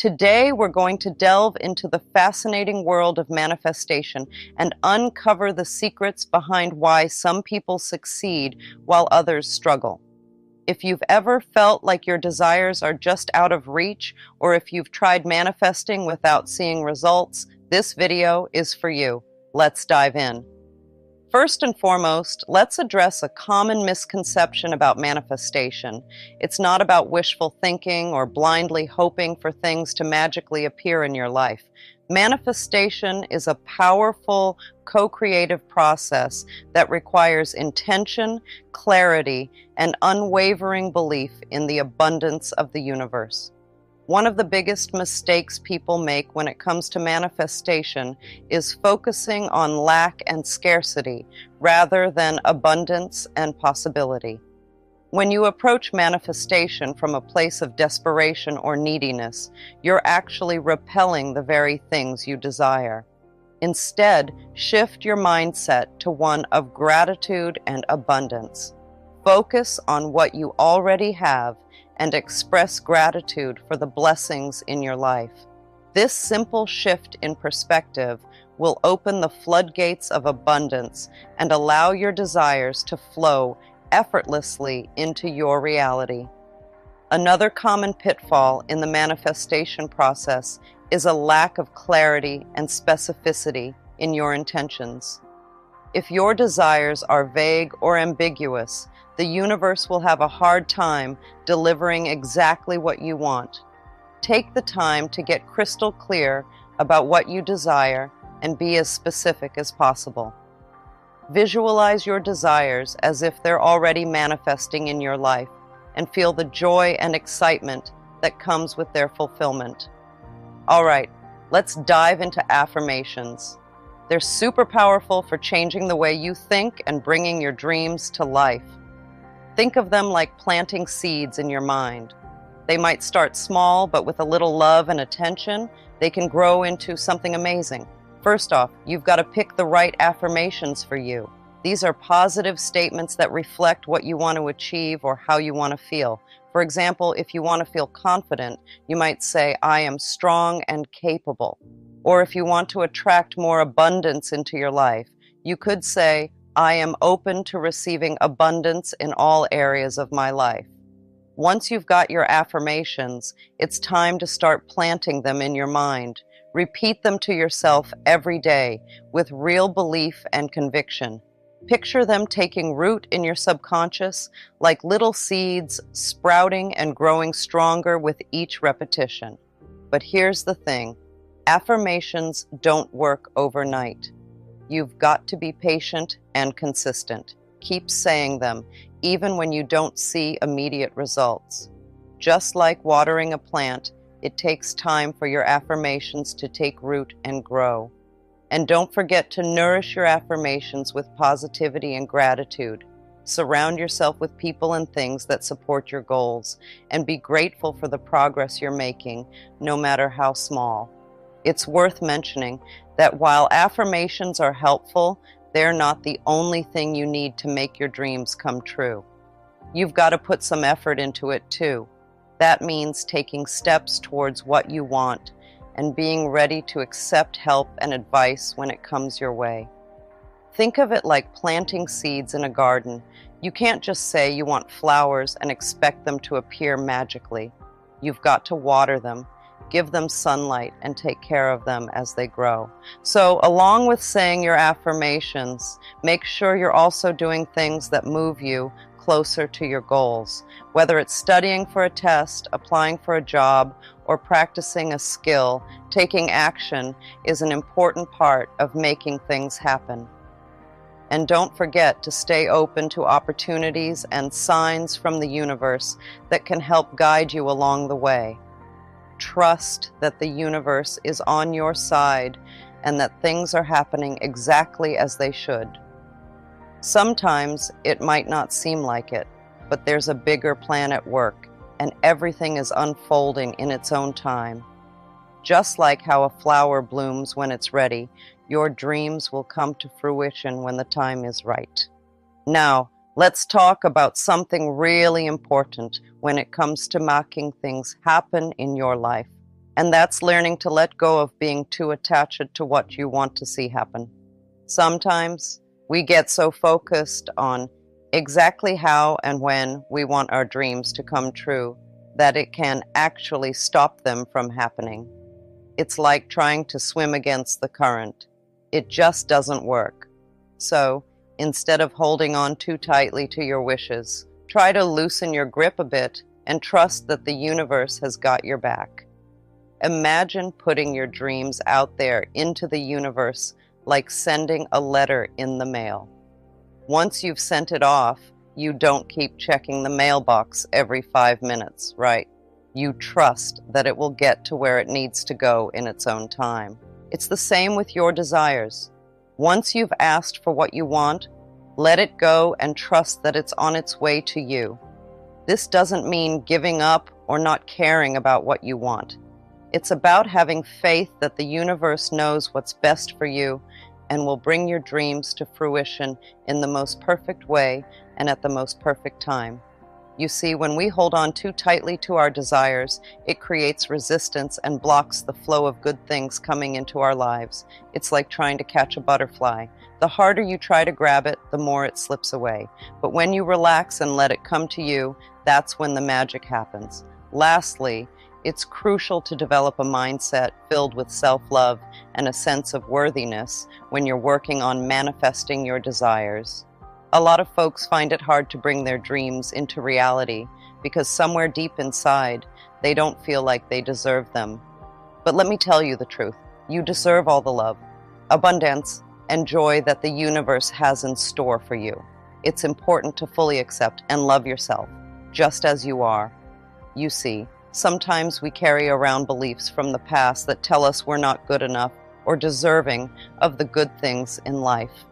Today, we're going to delve into the fascinating world of manifestation and uncover the secrets behind why some people succeed while others struggle. If you've ever felt like your desires are just out of reach, or if you've tried manifesting without seeing results, this video is for you. Let's dive in. First and foremost, let's address a common misconception about manifestation. It's not about wishful thinking or blindly hoping for things to magically appear in your life. Manifestation is a powerful, co-creative process that requires intention, clarity, and unwavering belief in the abundance of the universe. One of the biggest mistakes people make when it comes to manifestation is focusing on lack and scarcity rather than abundance and possibility. When you approach manifestation from a place of desperation or neediness, you're actually repelling the very things you desire. Instead, shift your mindset to one of gratitude and abundance. Focus on what you already have and express gratitude for the blessings in your life. This simple shift in perspective will open the floodgates of abundance and allow your desires to flow effortlessly into your reality. Another common pitfall in the manifestation process is a lack of clarity and specificity in your intentions. If your desires are vague or ambiguous, the universe will have a hard time delivering exactly what you want. Take the time to get crystal clear about what you desire and be as specific as possible. Visualize your desires as if they're already manifesting in your life and feel the joy and excitement that comes with their fulfillment. All right, let's dive into affirmations. They're super powerful for changing the way you think and bringing your dreams to life. Think of them like planting seeds in your mind. They might start small, but with a little love and attention, they can grow into something amazing. First off, you've got to pick the right affirmations for you. These are positive statements that reflect what you want to achieve or how you want to feel. For example, if you want to feel confident, you might say, "I am strong and capable." Or if you want to attract more abundance into your life, you could say, "I am open to receiving abundance in all areas of my life." Once you've got your affirmations, it's time to start planting them in your mind. Repeat them to yourself every day with real belief and conviction. Picture them taking root in your subconscious like little seeds, sprouting and growing stronger with each repetition. But here's the thing, affirmations don't work overnight. You've got to be patient and consistent. Keep saying them, even when you don't see immediate results. Just like watering a plant, it takes time for your affirmations to take root and grow. And don't forget to nourish your affirmations with positivity and gratitude. Surround yourself with people and things that support your goals, and be grateful for the progress you're making, no matter how small. It's worth mentioning that while affirmations are helpful, they're not the only thing you need to make your dreams come true. You've got to put some effort into it too. That means taking steps towards what you want and being ready to accept help and advice when it comes your way. Think of it like planting seeds in a garden. You can't just say you want flowers and expect them to appear magically. You've got to water them, give them sunlight, and take care of them as they grow. So, along with saying your affirmations, make sure you're also doing things that move you closer to your goals. Whether it's studying for a test, applying for a job, or practicing a skill, taking action is an important part of making things happen. And don't forget to stay open to opportunities and signs from the universe that can help guide you along the way. Trust that the universe is on your side and that things are happening exactly as they should. Sometimes it might not seem like it, but there's a bigger plan at work, and everything is unfolding in its own time. Just like how a flower blooms when it's ready, your dreams will come to fruition when the time is right. Now, let's talk about something really important when it comes to making things happen in your life. And that's learning to let go of being too attached to what you want to see happen. Sometimes we get so focused on exactly how and when we want our dreams to come true that it can actually stop them from happening. It's like trying to swim against the current. It just doesn't work. So, instead of holding on too tightly to your wishes, try to loosen your grip a bit and trust that the universe has got your back. Imagine putting your dreams out there into the universe like sending a letter in the mail. Once you've sent it off, you don't keep checking the mailbox every 5 minutes, right? You trust that it will get to where it needs to go in its own time. It's the same with your desires. Once you've asked for what you want, let it go and trust that it's on its way to you. This doesn't mean giving up or not caring about what you want. It's about having faith that the universe knows what's best for you and will bring your dreams to fruition in the most perfect way and at the most perfect time. You see, when we hold on too tightly to our desires, it creates resistance and blocks the flow of good things coming into our lives. It's like trying to catch a butterfly. The harder you try to grab it, the more it slips away. But when you relax and let it come to you, that's when the magic happens. Lastly, it's crucial to develop a mindset filled with self-love and a sense of worthiness when you're working on manifesting your desires. A lot of folks find it hard to bring their dreams into reality because somewhere deep inside, they don't feel like they deserve them. But let me tell you the truth. You deserve all the love, abundance, and joy that the universe has in store for you. It's important to fully accept and love yourself, just as you are. You see, sometimes we carry around beliefs from the past that tell us we're not good enough or deserving of the good things in life.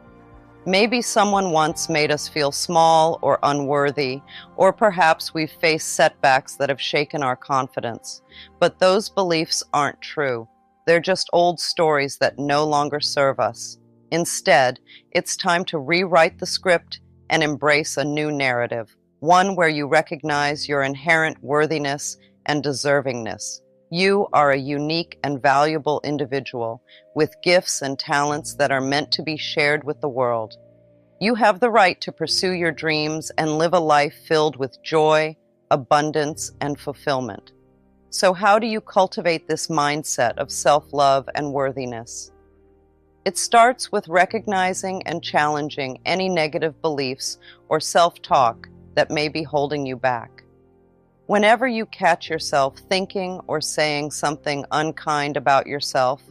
Maybe someone once made us feel small or unworthy, or perhaps we've faced setbacks that have shaken our confidence. But those beliefs aren't true. They're just old stories that no longer serve us. Instead, it's time to rewrite the script and embrace a new narrative, one where you recognize your inherent worthiness and deservingness. You are a unique and valuable individual with gifts and talents that are meant to be shared with the world. You have the right to pursue your dreams and live a life filled with joy, abundance, and fulfillment. So how do you cultivate this mindset of self-love and worthiness? It starts with recognizing and challenging any negative beliefs or self-talk that may be holding you back. Whenever you catch yourself thinking or saying something unkind about yourself,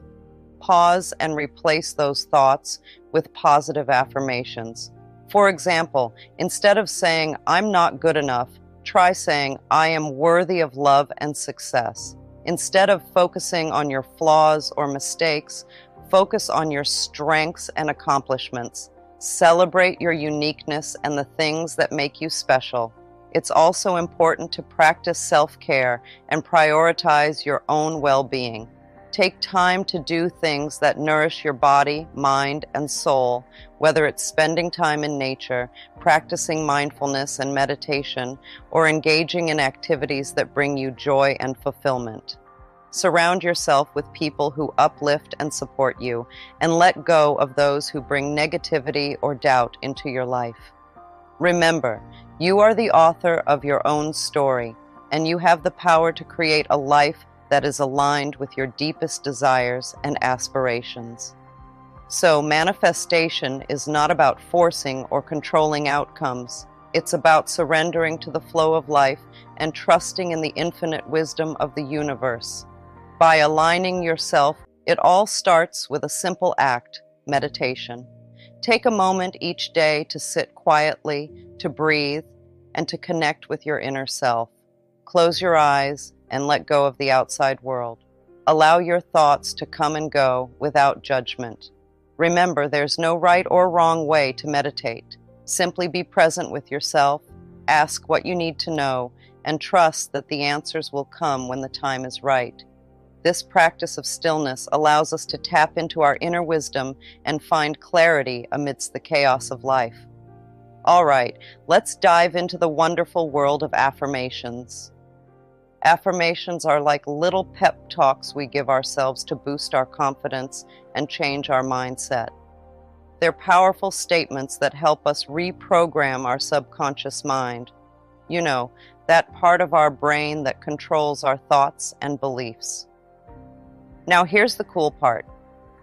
pause and replace those thoughts with positive affirmations. For example, instead of saying, "I'm not good enough," try saying, "I am worthy of love and success." Instead of focusing on your flaws or mistakes, focus on your strengths and accomplishments. Celebrate your uniqueness and the things that make you special. It's also important to practice self-care and prioritize your own well-being. Take time to do things that nourish your body, mind, and soul, whether it's spending time in nature, practicing mindfulness and meditation, or engaging in activities that bring you joy and fulfillment. Surround yourself with people who uplift and support you, and let go of those who bring negativity or doubt into your life. Remember, you are the author of your own story, and you have the power to create a life that is aligned with your deepest desires and aspirations. So, manifestation is not about forcing or controlling outcomes. It's about surrendering to the flow of life and trusting in the infinite wisdom of the universe. By aligning yourself, it all starts with a simple act, meditation. Take a moment each day to sit quietly, to breathe, and to connect with your inner self. Close your eyes and let go of the outside world. Allow your thoughts to come and go without judgment. Remember, there's no right or wrong way to meditate. Simply be present with yourself, ask what you need to know, and trust that the answers will come when the time is right. This practice of stillness allows us to tap into our inner wisdom and find clarity amidst the chaos of life. All right, let's dive into the wonderful world of affirmations. Affirmations are like little pep talks we give ourselves to boost our confidence and change our mindset. They're powerful statements that help us reprogram our subconscious mind. You know, that part of our brain that controls our thoughts and beliefs. Now here's the cool part.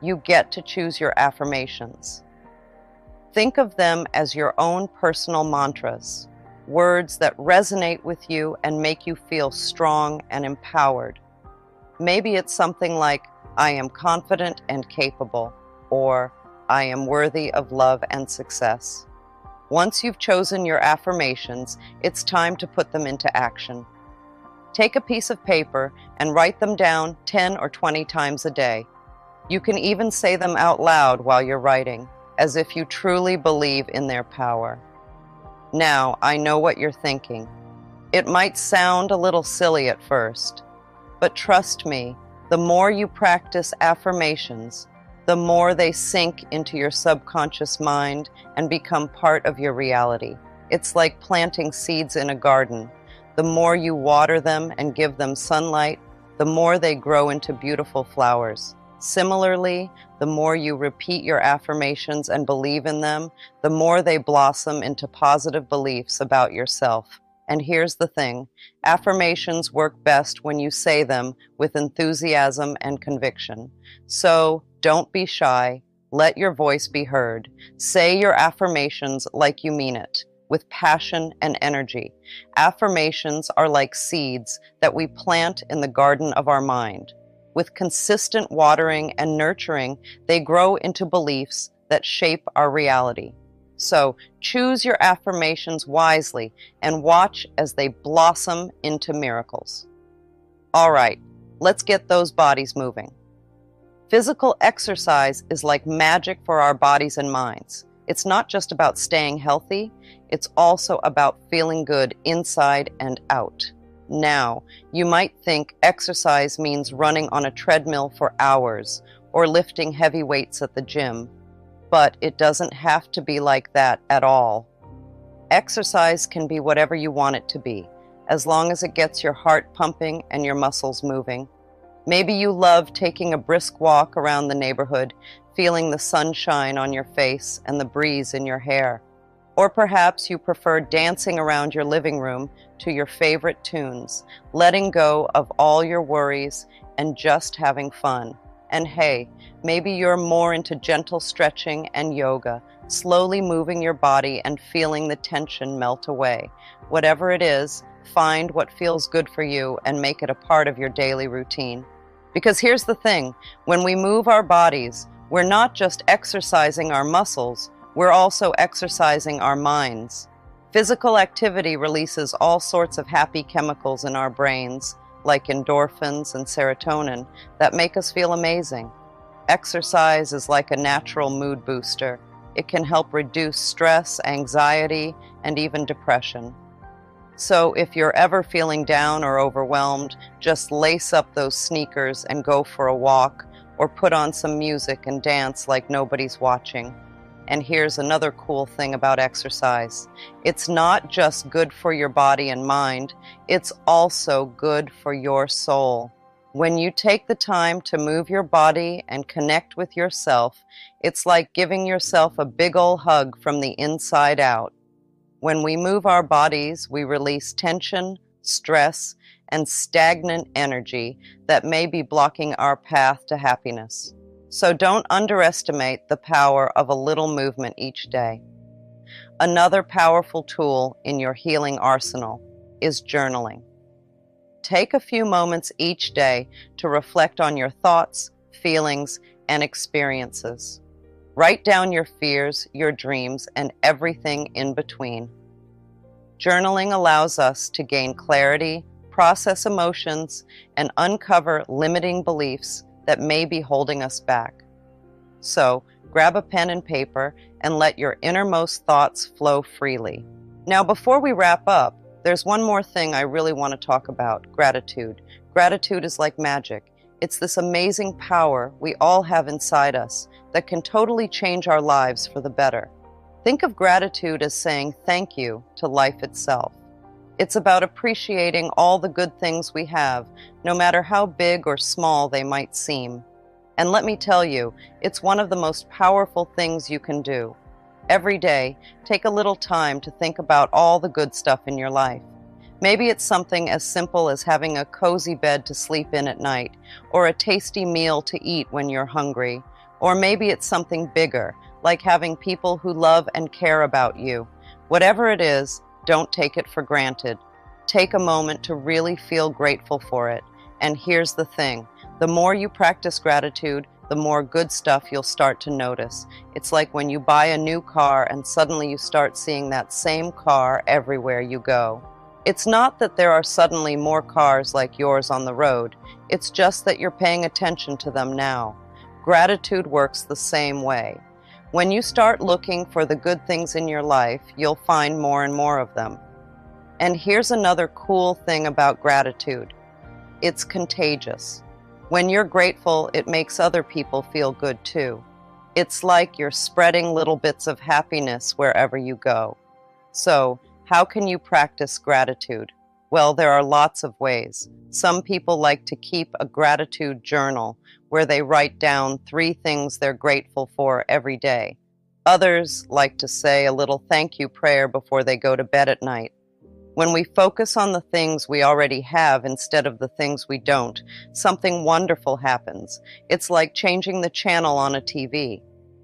You get to choose your affirmations. Think of them as your own personal mantras, words that resonate with you and make you feel strong and empowered. Maybe it's something like, I am confident and capable, or I am worthy of love and success. Once you've chosen your affirmations, it's time to put them into action. Take a piece of paper and write them down 10 or 20 times a day. You can even say them out loud while you're writing, as if you truly believe in their power. Now, I know what you're thinking. It might sound a little silly at first, but trust me, the more you practice affirmations, the more they sink into your subconscious mind and become part of your reality. It's like planting seeds in a garden. The more you water them and give them sunlight, the more they grow into beautiful flowers. Similarly, the more you repeat your affirmations and believe in them, the more they blossom into positive beliefs about yourself. And here's the thing, affirmations work best when you say them with enthusiasm and conviction. So, don't be shy. Let your voice be heard. Say your affirmations like you mean it, with passion and energy. Affirmations are like seeds that we plant in the garden of our mind. With consistent watering and nurturing, they grow into beliefs that shape our reality. So choose your affirmations wisely and watch as they blossom into miracles. All right, let's get those bodies moving. Physical exercise is like magic for our bodies and minds. It's not just about staying healthy, it's also about feeling good inside and out. Now, you might think exercise means running on a treadmill for hours or lifting heavy weights at the gym, but it doesn't have to be like that at all. Exercise can be whatever you want it to be, as long as it gets your heart pumping and your muscles moving. Maybe you love taking a brisk walk around the neighborhood, feeling the sunshine on your face and the breeze in your hair. Or perhaps you prefer dancing around your living room to your favorite tunes, letting go of all your worries and just having fun. And hey, maybe you're more into gentle stretching and yoga, slowly moving your body and feeling the tension melt away. Whatever it is, find what feels good for you and make it a part of your daily routine. Because here's the thing, when we move our bodies, we're not just exercising our muscles, we're also exercising our minds. Physical activity releases all sorts of happy chemicals in our brains, like endorphins and serotonin, that make us feel amazing. Exercise is like a natural mood booster. It can help reduce stress, anxiety, and even depression. So if you're ever feeling down or overwhelmed, just lace up those sneakers and go for a walk, or put on some music and dance like nobody's watching. And here's another cool thing about exercise. It's not just good for your body and mind, it's also good for your soul. When you take the time to move your body and connect with yourself, it's like giving yourself a big ol' hug from the inside out. When we move our bodies, we release tension, stress, and stagnant energy that may be blocking our path to happiness. So don't underestimate the power of a little movement each day. Another powerful tool in your healing arsenal is journaling. Take a few moments each day to reflect on your thoughts, feelings, and experiences. Write down your fears, your dreams, and everything in between. Journaling allows us to gain clarity, process emotions, and uncover limiting beliefs that may be holding us back. So, grab a pen and paper and let your innermost thoughts flow freely. Now, before we wrap up, there's one more thing I really want to talk about: gratitude. Gratitude is like magic. It's this amazing power we all have inside us that can totally change our lives for the better. Think of gratitude as saying thank you to life itself. It's about appreciating all the good things we have, no matter how big or small they might seem. And let me tell you, it's one of the most powerful things you can do. Every day, take a little time to think about all the good stuff in your life. Maybe it's something as simple as having a cozy bed to sleep in at night, or a tasty meal to eat when you're hungry. Or maybe it's something bigger, like having people who love and care about you. Whatever it is, don't take it for granted. Take a moment to really feel grateful for it. And here's the thing, the more you practice gratitude, the more good stuff you'll start to notice. It's like when you buy a new car and suddenly you start seeing that same car everywhere you go. It's not that there are suddenly more cars like yours on the road. It's just that you're paying attention to them now. Gratitude works the same way. When you start looking for the good things in your life, you'll find more and more of them. And here's another cool thing about gratitude. It's contagious. When you're grateful, it makes other people feel good too. It's like you're spreading little bits of happiness wherever you go. So, how can you practice gratitude? Well, there are lots of ways. Some people like to keep a gratitude journal where they write down 3 things they're grateful for every day. Others like to say a little thank you prayer before they go to bed at night. When we focus on the things we already have instead of the things we don't, something wonderful happens. It's like changing the channel on a TV.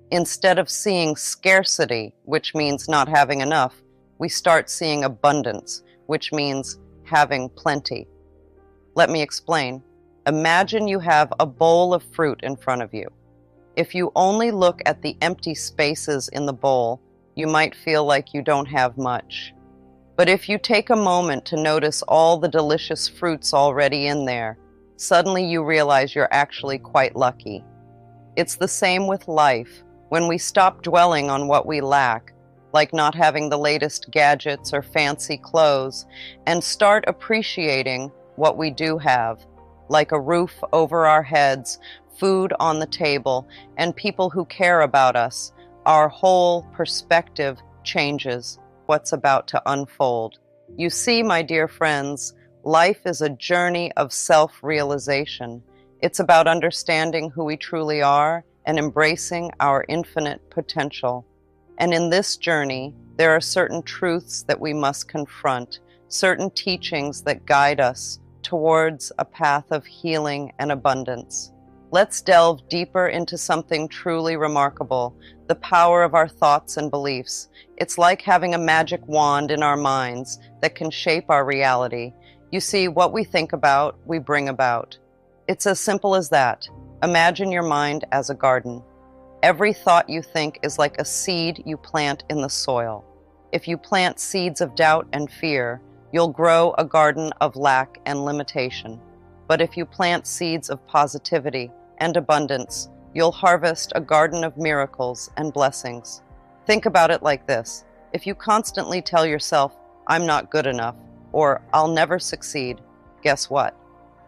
Instead of seeing scarcity, which means not having enough, we start seeing abundance, which means having plenty. Let me explain. Imagine you have a bowl of fruit in front of you. If you only look at the empty spaces in the bowl, you might feel like you don't have much. But if you take a moment to notice all the delicious fruits already in there, suddenly you realize you're actually quite lucky. It's the same with life. When we stop dwelling on what we lack, like not having the latest gadgets or fancy clothes, and start appreciating what we do have, like a roof over our heads, food on the table, and people who care about us, our whole perspective changes what's about to unfold. You see, my dear friends, life is a journey of self-realization. It's about understanding who we truly are and embracing our infinite potential. And in this journey, there are certain truths that we must confront, certain teachings that guide us towards a path of healing and abundance. Let's delve deeper into something truly remarkable, the power of our thoughts and beliefs. It's like having a magic wand in our minds that can shape our reality. You see, what we think about, we bring about. It's as simple as that. Imagine your mind as a garden. Every thought you think is like a seed you plant in the soil. If you plant seeds of doubt and fear, you'll grow a garden of lack and limitation. But if you plant seeds of positivity and abundance, you'll harvest a garden of miracles and blessings. Think about it like this. If you constantly tell yourself, "I'm not good enough," or "I'll never succeed," guess what?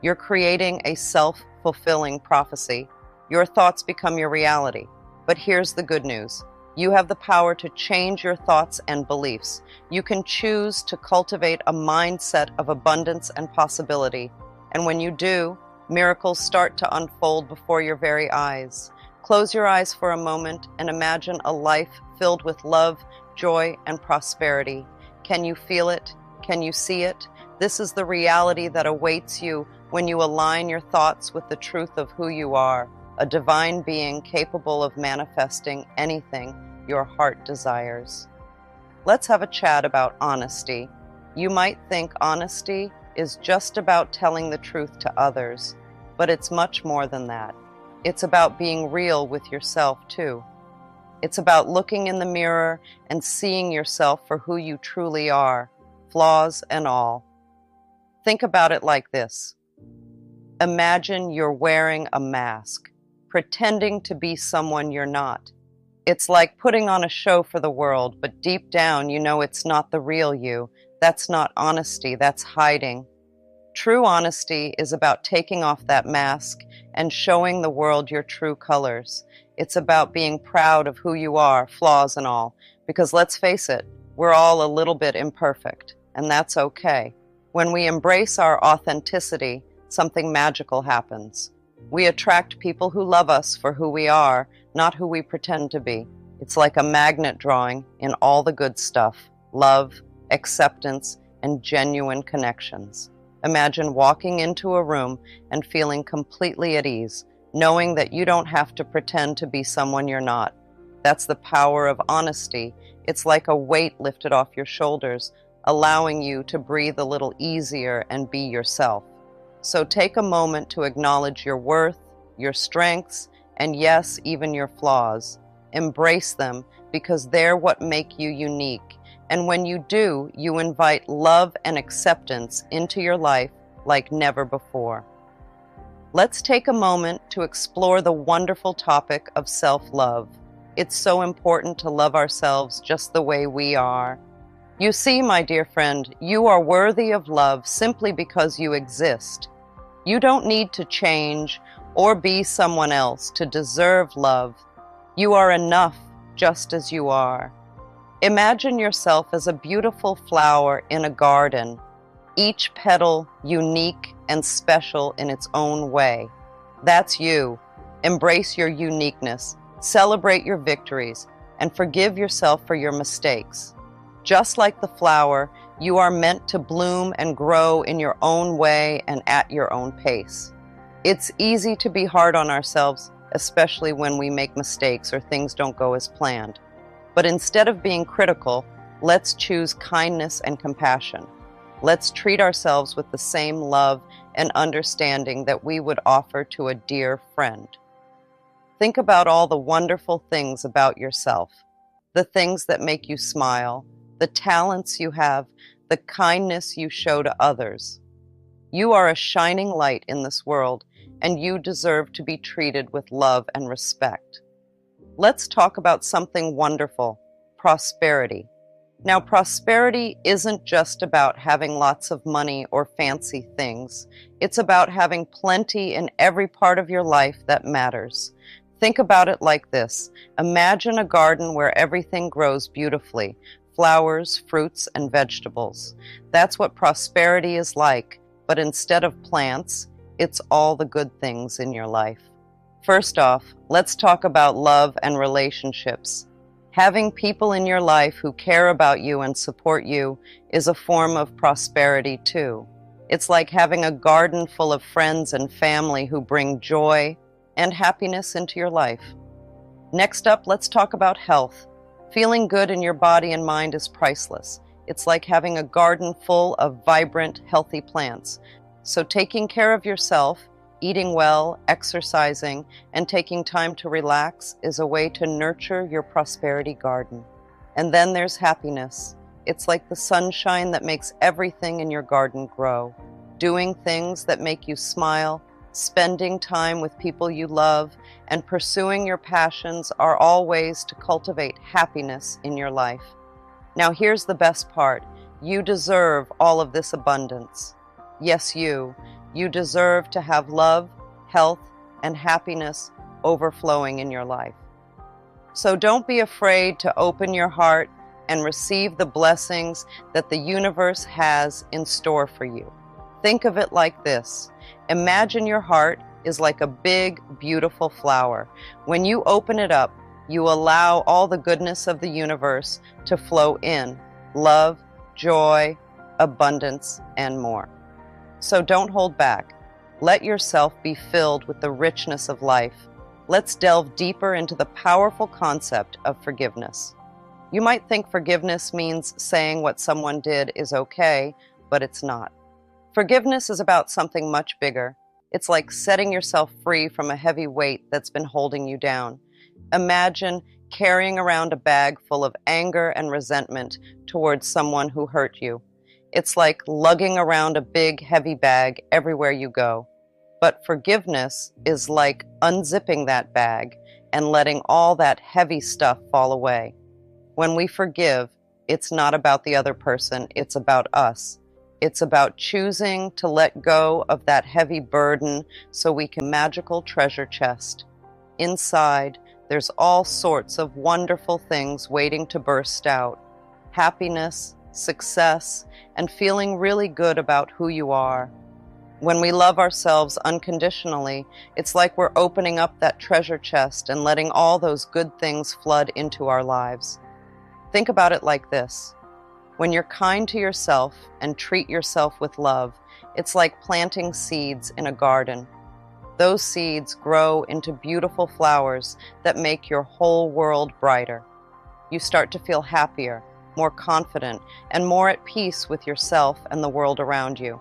You're creating a self-fulfilling prophecy. Your thoughts become your reality. But here's the good news. You have the power to change your thoughts and beliefs. You can choose to cultivate a mindset of abundance and possibility. And when you do, miracles start to unfold before your very eyes. Close your eyes for a moment and imagine a life filled with love, joy, and prosperity. Can you feel it? Can you see it? This is the reality that awaits you when you align your thoughts with the truth of who you are, a divine being capable of manifesting anything your heart desires. Let's have a chat about honesty. You might think honesty is just about telling the truth to others, but it's much more than that. It's about being real with yourself too. It's about looking in the mirror and seeing yourself for who you truly are, flaws and all. Think about it like this. Imagine you're wearing a mask, pretending to be someone you're not. It's like putting on a show for the world, but deep down you know it's not the real you. That's not honesty, that's hiding. True honesty is about taking off that mask and showing the world your true colors. It's about being proud of who you are, flaws and all. Because let's face it, we're all a little bit imperfect. and that's okay. When we embrace our authenticity, something magical happens. We attract people who love us for who we are, not who we pretend to be. It's like a magnet drawing in all the good stuff: love, acceptance, and genuine connections. Imagine walking into a room and feeling completely at ease, knowing that you don't have to pretend to be someone you're not. That's the power of honesty. It's like a weight lifted off your shoulders, allowing you to breathe a little easier and be yourself. So take a moment to acknowledge your worth, your strengths, and yes, even your flaws. Embrace them because they're what make you unique. And when you do, you invite love and acceptance into your life like never before. Let's take a moment to explore the wonderful topic of self-love. It's so important to love ourselves just the way we are. You see, my dear friend, you are worthy of love simply because you exist. You don't need to change or be someone else to deserve love. You are enough just as you are. Imagine yourself as a beautiful flower in a garden, each petal unique and special in its own way. That's you. Embrace your uniqueness, celebrate your victories, and forgive yourself for your mistakes. Just like the flower, you are meant to bloom and grow in your own way and at your own pace. It's easy to be hard on ourselves, especially when we make mistakes or things don't go as planned. But instead of being critical, let's choose kindness and compassion. Let's treat ourselves with the same love and understanding that we would offer to a dear friend. Think about all the wonderful things about yourself, the things that make you smile, the talents you have, the kindness you show to others. You are a shining light in this world, and you deserve to be treated with love and respect. Let's talk about something wonderful: prosperity. Now, prosperity isn't just about having lots of money or fancy things. It's about having plenty in every part of your life that matters. Think about it like this. Imagine a garden where everything grows beautifully: flowers, fruits, and vegetables. That's what prosperity is like, but instead of plants, it's all the good things in your life. First off, let's talk about love and relationships. Having people in your life who care about you and support you is a form of prosperity too. It's like having a garden full of friends and family who bring joy and happiness into your life. Next up, let's talk about health. Feeling good in your body and mind is priceless. It's like having a garden full of vibrant, healthy plants. So taking care of yourself, eating well, exercising, and taking time to relax is a way to nurture your prosperity garden. And then there's happiness. It's like the sunshine that makes everything in your garden grow. Doing things that make you smile, spending time with people you love, and pursuing your passions are all ways to cultivate happiness in your life. Now here's the best part. You deserve all of this abundance. Yes, you deserve to have love, health, and happiness overflowing in your life. So don't be afraid to open your heart and receive the blessings that the universe has in store for you. Think of it like this. Imagine your heart is like a big, beautiful flower. When you open it up, you allow all the goodness of the universe to flow in: love, joy, abundance, and more. So don't hold back. Let yourself be filled with the richness of life. Let's delve deeper into the powerful concept of forgiveness. You might think forgiveness means saying what someone did is okay, but it's not. Forgiveness is about something much bigger. It's like setting yourself free from a heavy weight that's been holding you down. Imagine carrying around a bag full of anger and resentment towards someone who hurt you. It's like lugging around a big, heavy bag everywhere you go. But forgiveness is like unzipping that bag and letting all that heavy stuff fall away. When we forgive, it's not about the other person, it's about us. It's about choosing to let go of that heavy burden so we can magical treasure chest. Inside, there's all sorts of wonderful things waiting to burst out. Happiness, success, and feeling really good about who you are. When we love ourselves unconditionally, it's like we're opening up that treasure chest and letting all those good things flood into our lives. Think about it like this. When you're kind to yourself and treat yourself with love, it's like planting seeds in a garden. Those seeds grow into beautiful flowers that make your whole world brighter. You start to feel happier, more confident, and more at peace with yourself and the world around you.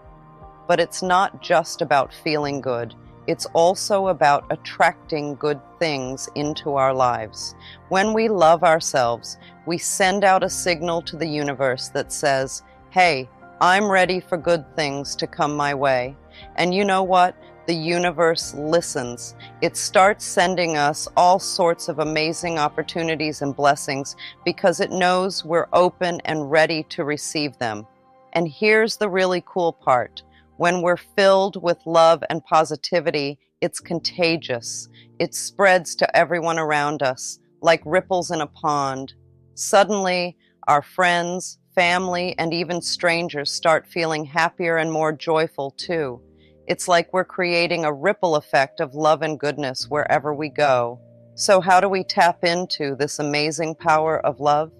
But it's not just about feeling good. It's also about attracting good things into our lives. When we love ourselves, we send out a signal to the universe that says, hey, I'm ready for good things to come my way. And you know what? The universe listens. It starts sending us all sorts of amazing opportunities and blessings because it knows we're open and ready to receive them. And here's the really cool part. When we're filled with love and positivity, it's contagious. It spreads to everyone around us, like ripples in a pond. Suddenly, our friends, family, and even strangers start feeling happier and more joyful too. It's like we're creating a ripple effect of love and goodness wherever we go. So how do we tap into this amazing power of love?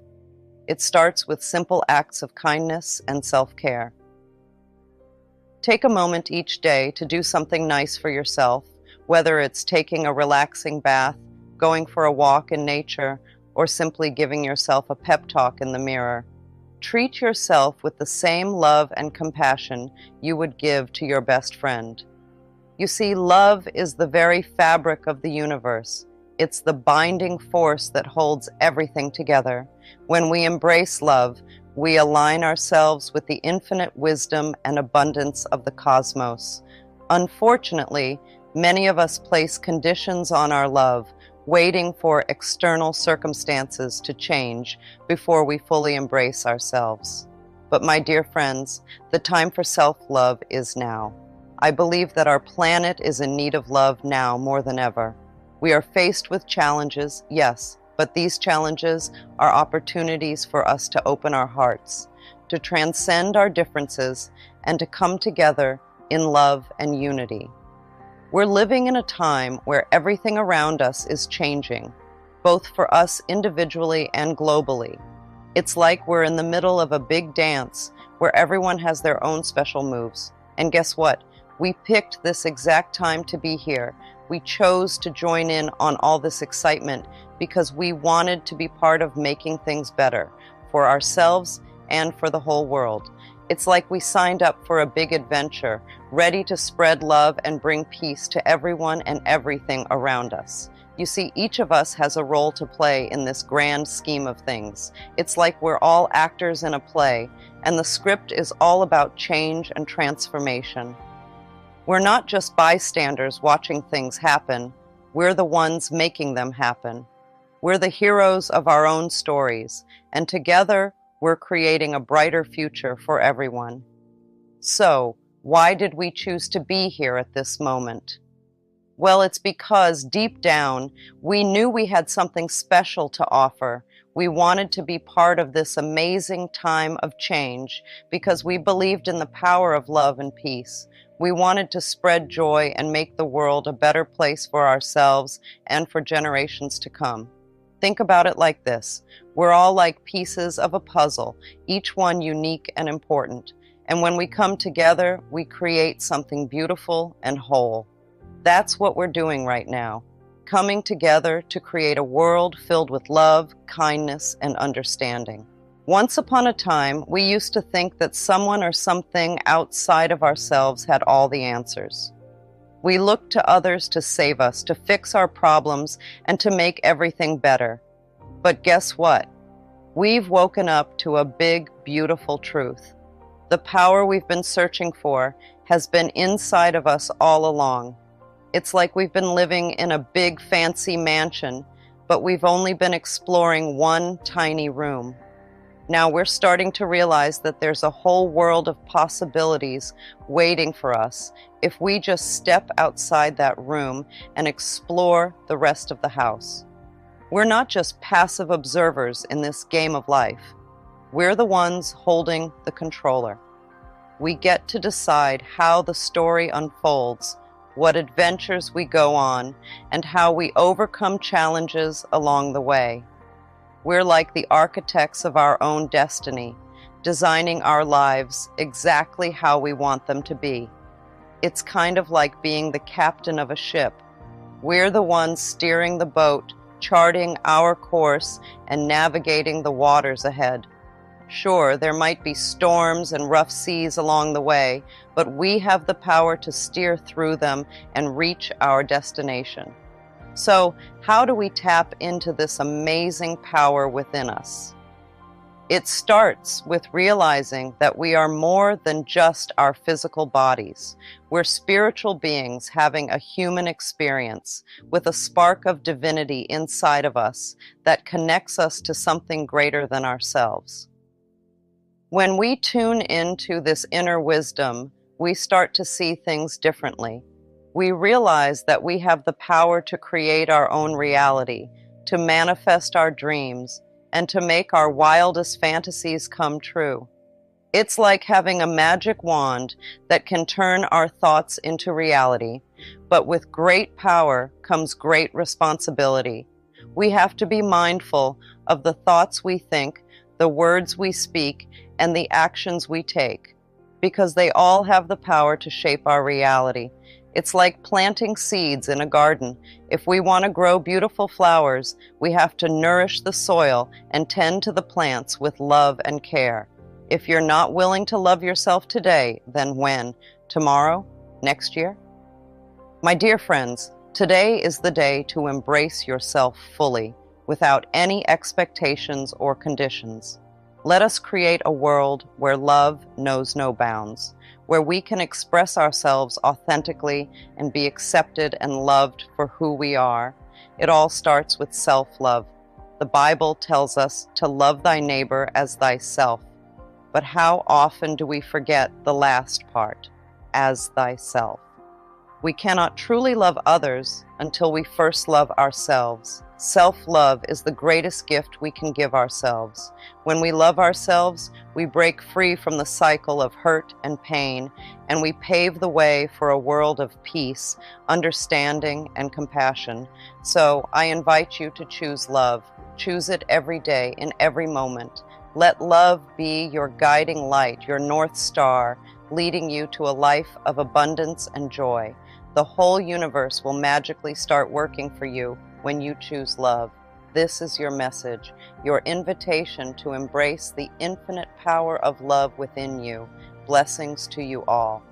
It starts with simple acts of kindness and self-care. Take a moment each day to do something nice for yourself, whether it's taking a relaxing bath, going for a walk in nature, or simply giving yourself a pep talk in the mirror. Treat yourself with the same love and compassion you would give to your best friend. You see, love is the very fabric of the universe. It's the binding force that holds everything together. When we embrace love, we align ourselves with the infinite wisdom and abundance of the cosmos. Unfortunately, many of us place conditions on our love, waiting for external circumstances to change before we fully embrace ourselves. But my dear friends, the time for self-love is now. I believe that our planet is in need of love now more than ever. We are faced with challenges, yes, but these challenges are opportunities for us to open our hearts, to transcend our differences, and to come together in love and unity. We're living in a time where everything around us is changing, both for us individually and globally. It's like we're in the middle of a big dance where everyone has their own special moves. And guess what? We picked this exact time to be here. We chose to join in on all this excitement because we wanted to be part of making things better for ourselves and for the whole world. It's like we signed up for a big adventure, ready to spread love and bring peace to everyone and everything around us. You see, each of us has a role to play in this grand scheme of things. It's like we're all actors in a play, and the script is all about change and transformation. We're not just bystanders watching things happen. We're the ones making them happen. We're the heroes of our own stories, and together, we're creating a brighter future for everyone. So, why did we choose to be here at this moment? Well, it's because deep down, we knew we had something special to offer. We wanted to be part of this amazing time of change because we believed in the power of love and peace. We wanted to spread joy and make the world a better place for ourselves and for generations to come. Think about it like this. We're all like pieces of a puzzle, each one unique and important. And when we come together, we create something beautiful and whole. That's what we're doing right now, coming together to create a world filled with love, kindness, and understanding. Once upon a time, we used to think that someone or something outside of ourselves had all the answers. We looked to others to save us, to fix our problems, and to make everything better. But guess what? We've woken up to a big, beautiful truth. The power we've been searching for has been inside of us all along. It's like we've been living in a big, fancy mansion, but we've only been exploring one tiny room. Now we're starting to realize that there's a whole world of possibilities waiting for us if we just step outside that room and explore the rest of the house. We're not just passive observers in this game of life. We're the ones holding the controller. We get to decide how the story unfolds, what adventures we go on, and how we overcome challenges along the way. We're like the architects of our own destiny, designing our lives exactly how we want them to be. It's kind of like being the captain of a ship. We're the ones steering the boat, charting our course, and navigating the waters ahead. Sure, there might be storms and rough seas along the way, but we have the power to steer through them and reach our destination. So, how do we tap into this amazing power within us? It starts with realizing that we are more than just our physical bodies. We're spiritual beings having a human experience with a spark of divinity inside of us that connects us to something greater than ourselves. When we tune into this inner wisdom, we start to see things differently. We realize that we have the power to create our own reality, to manifest our dreams, and to make our wildest fantasies come true. It's like having a magic wand that can turn our thoughts into reality, but with great power comes great responsibility. We have to be mindful of the thoughts we think, the words we speak, and the actions we take, because they all have the power to shape our reality. It's like planting seeds in a garden. If we want to grow beautiful flowers, we have to nourish the soil and tend to the plants with love and care. If you're not willing to love yourself today, then when? Tomorrow? Next year? My dear friends, today is the day to embrace yourself fully, without any expectations or conditions. Let us create a world where love knows no bounds, where we can express ourselves authentically and be accepted and loved for who we are. It all starts with self-love. The Bible tells us to love thy neighbor as thyself. But how often do we forget the last part, as thyself? We cannot truly love others until we first love ourselves. Self-love is the greatest gift we can give ourselves. When we love ourselves, we break free from the cycle of hurt and pain, and we pave the way for a world of peace, understanding, and compassion. So I invite you to choose love. Choose it every day, in every moment. Let love be your guiding light, your North Star, leading you to a life of abundance and joy. The whole universe will magically start working for you when you choose love. This is your message, your invitation to embrace the infinite power of love within you. Blessings to you all.